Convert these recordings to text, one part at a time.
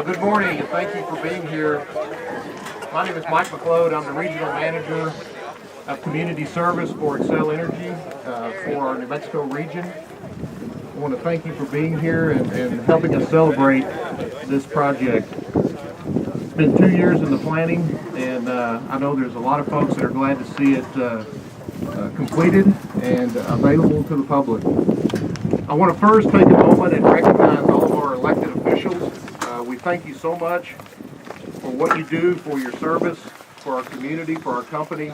Good morning, and thank you for being here. My name is Mike McLeod. I'm the Regional Manager of Community Service for Xcel Energy for our New Mexico region. I want to thank you for being here and helping us celebrate this project. It's been 2 years in the planning, and I know there's a lot of folks that are glad to see it completed and available to the public. I want to first take a moment and recognize all of our elected officials. We thank you so much for what you do, for your service, for our community, for our company.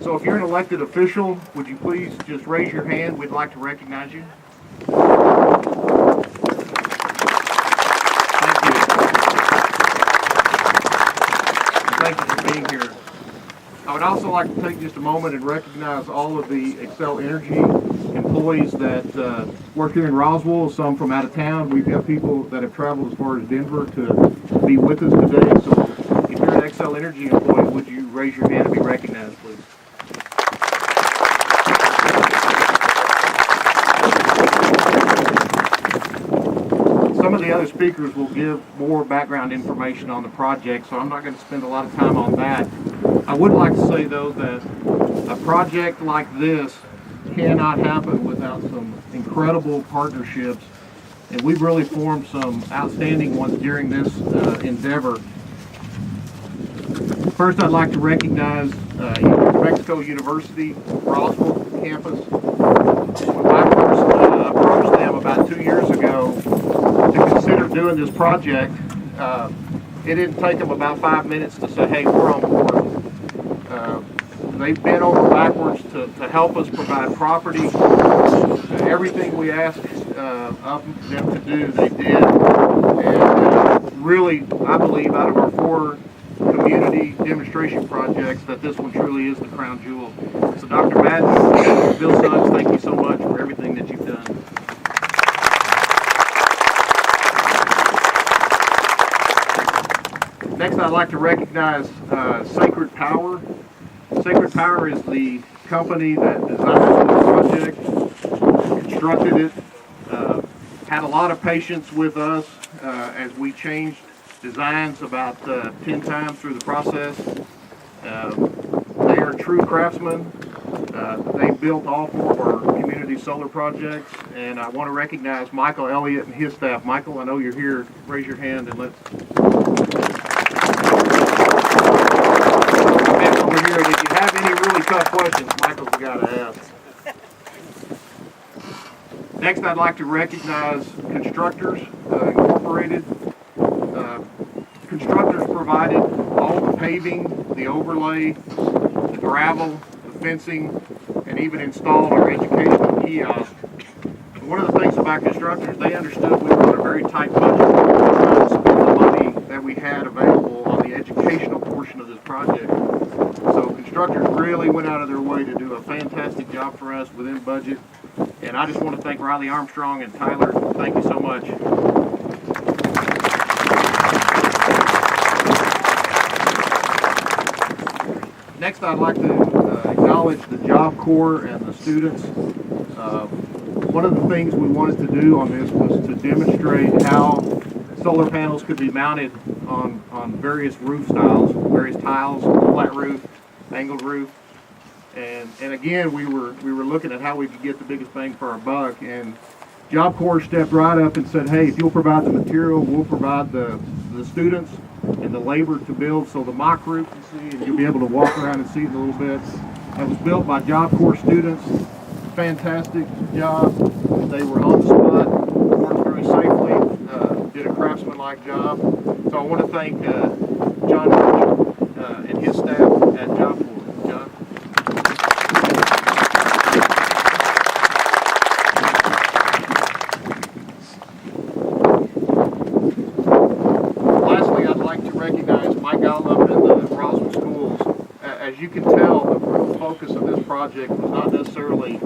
So if you're an elected official, would you please just raise your hand? We'd like to recognize you. Thank you. Thank you for being here. I would also like to take just a moment and recognize all of the Xcel Energy employees that work here in Roswell, some from out of town. We've got people that have traveled as far as Denver to be with us today. So if you're an Xcel Energy employee, would you raise your hand and be recognized, please? Some of the other speakers will give more background information on the project, so I'm not going to spend a lot of time on that. I would like to say, though, that a project like this cannot happen without some incredible partnerships, and we've really formed some outstanding ones during this endeavor. First, I'd like to recognize New Mexico University Roswell campus. When I first approached them about 2 years ago to consider doing this project, it didn't take them about 5 minutes to say, hey, we're on board. They bent over backwards to help us provide property. Everything we asked of them to do, they did. And really, I believe out of our 4 community demonstration projects, that this one truly is the crown jewel. So Dr. Madden, Bill Suggs, thank you so much for everything that you've done. Next, I'd like to recognize Sacred Power. Sacred Power is the company that designed this project, constructed it, had a lot of patience with us as we changed designs about 10 times through the process. They are true craftsmen. They built all 4 of our community solar projects, and I want to recognize Michael Elliott and his staff. Michael, I know you're here. Raise your hand and let's... Over here, and if you have any really tough questions, Michael's the guy to ask. Next, I'd like to recognize Constructors Incorporated. Constructors provided all the paving, the overlay, the gravel, the fencing, and even installed our educational kiosk. One of the things about Constructors, they understood we were on a very tight budget to spend the money that we had available on the educational portion of this project. So Constructors really went out of their way to do a fantastic job for us within budget. And I just want to thank Riley Armstrong and Tyler. Thank you so much. Next, I'd like to acknowledge the Job Corps and the students. One of the things we wanted to do on this was to demonstrate how solar panels could be mounted on various roof styles, various tiles, flat roof, angled roof. And again, we were looking at how we could get the biggest bang for our buck. And Job Corps stepped right up and said, hey, if you'll provide the material, we'll provide the students and the labor to build. So the mock roof you see, and you'll be able to walk around and see it in a little bit. That was built by Job Corps students. Fantastic job. They were on the spot, worked very safely, did a craftsman-like job. So I want to thank John and his staff at Job Corps. John? Lastly, I'd like to recognize Mike Gallup and the Roswell schools. As you can tell, the real focus of this project was not necessarily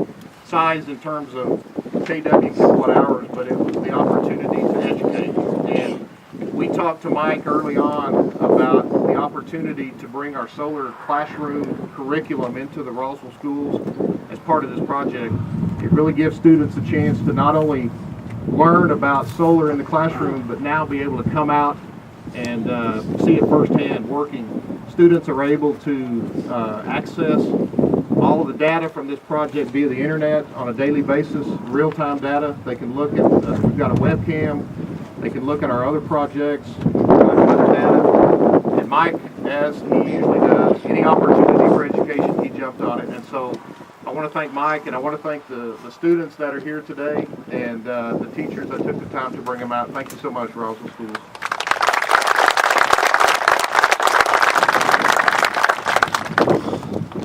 size in terms of KW kilowatt hours, but it was the opportunity to educate. And we talked to Mike early on about the opportunity to bring our solar classroom curriculum into the Roswell schools as part of this project. It really gives students a chance to not only learn about solar in the classroom, but now be able to come out and see it firsthand working. Students are able to access all of the data from this project via the internet on a daily basis, real-time data. They can look at, we've got a webcam, they can look at our other projects, other data, and Mike, as he usually does, any opportunity for education, he jumped on it. And so I want to thank Mike, and I want to thank the students that are here today, and the teachers that took the time to bring them out. Thank you so much, Roswell Schools.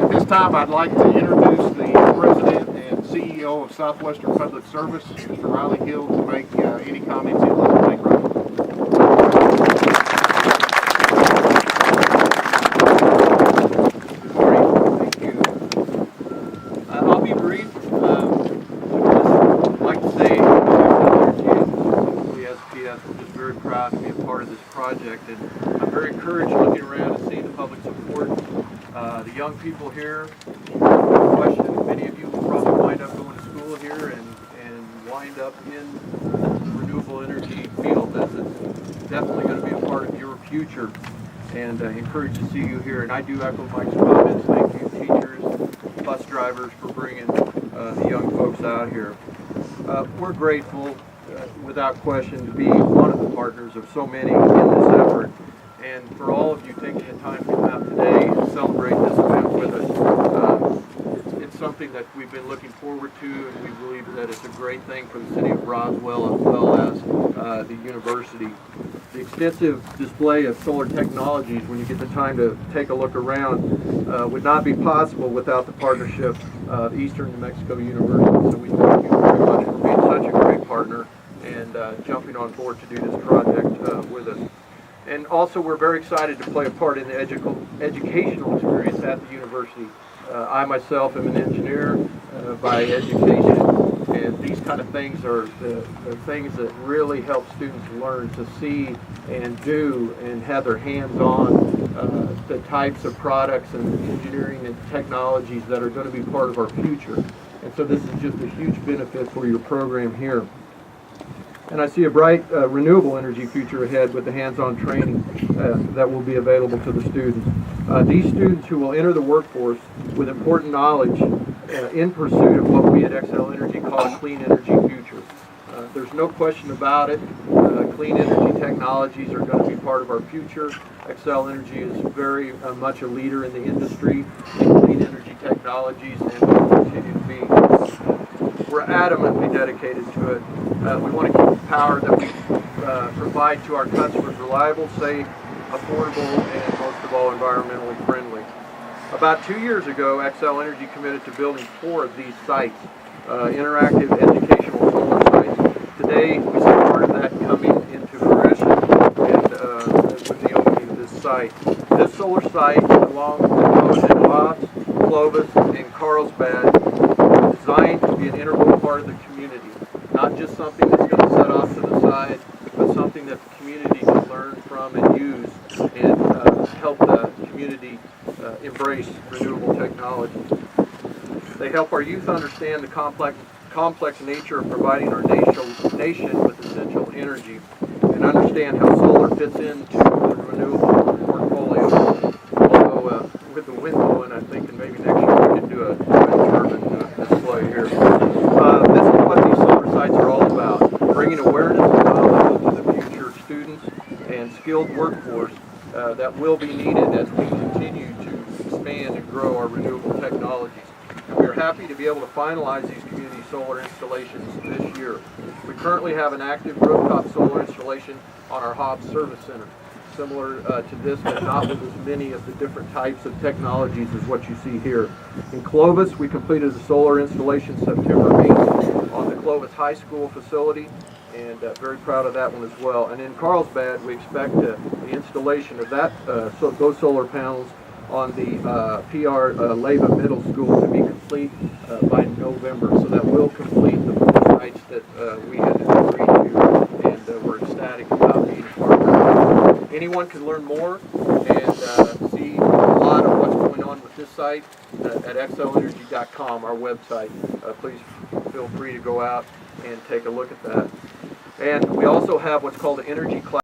At this time, I'd like to introduce the President and CEO of Southwestern Public Service, Mr. Riley Hill, to make any comments he'd like to make. Riley. Thank you. I'll be brief. Just like to say, we as PS are just very proud to be a part of this project, and I'm very encouraged looking around and seeing the public support. The young people here, no question, many of you will probably wind up going to school here and wind up in the renewable energy field. That's definitely going to be a part of your future, and encouraged to see you here. And I do echo Mike's comments. Thank you, teachers, bus drivers, for bringing the young folks out here. We're grateful, without question, to be one of the partners of so many in this effort. And for all of you taking the time to come out today and celebrate this event with us, it's something that we've been looking forward to, and we believe that it's a great thing for the city of Roswell as well as the university. The extensive display of solar technologies, when you get the time to take a look around, would not be possible without the partnership of Eastern New Mexico University. So we thank you very much for being such a great partner and jumping on board to do this project with us. And also, we're very excited to play a part in the educational experience at the university. I myself am an engineer by education, and these kind of things are the things that really help students learn to see and do and have their hands on the types of products and engineering and technologies that are going to be part of our future. And so this is just a huge benefit for your program here. And I see a bright renewable energy future ahead with the hands-on training that will be available to the students. These students who will enter the workforce with important knowledge in pursuit of what we at Xcel Energy call a clean energy future. There's no question about it. Clean energy technologies are going to be part of our future. Xcel Energy is very much a leader in the industry in clean energy technologies, and will continue to be. We're adamantly dedicated to it. We want to keep the power that we provide to our customers reliable, safe, affordable, and most of all, environmentally friendly. About 2 years ago, Xcel Energy committed to building 4 of these sites, interactive educational solar sites. Today, we see part of that coming into fruition and with the opening of this site. This solar site, along with those in Haas, Clovis, and Carlsbad, are designed to be an integral part of the community. Not just something that's going to set off to the side, but something that the community can learn from and use and help the community embrace renewable technologies. They help our youth understand the complex nature of providing our nation with essential energy and understand how solar fits into the renewable portfolio. Although with the wind blowing, I'm thinking maybe next year we could do a wind turbine display here. This is what these solar sites are all about, bringing awareness and knowledge to the future students and skilled workforce that will be needed as we continue to expand and grow our renewable technologies. And we are happy to be able to finalize these community solar installations this year. We currently have an active rooftop solar installation on our Hobbs Service Center, similar to this, but not with as many of the different types of technologies as what you see here. In Clovis, we completed a solar installation September 8th on the Clovis High School facility, and very proud of that one as well. And in Carlsbad, we expect the installation of that those solar panels on the PR Leyva Middle School to be complete by November. So that will complete the 4 sites that we had agreed to, and we're ecstatic about being a partner. Anyone can learn more and see a lot of what's going on with this site at xcelenergy.com, our website. Please feel free to go out and take a look at that. And we also have what's called the Energy Cloud.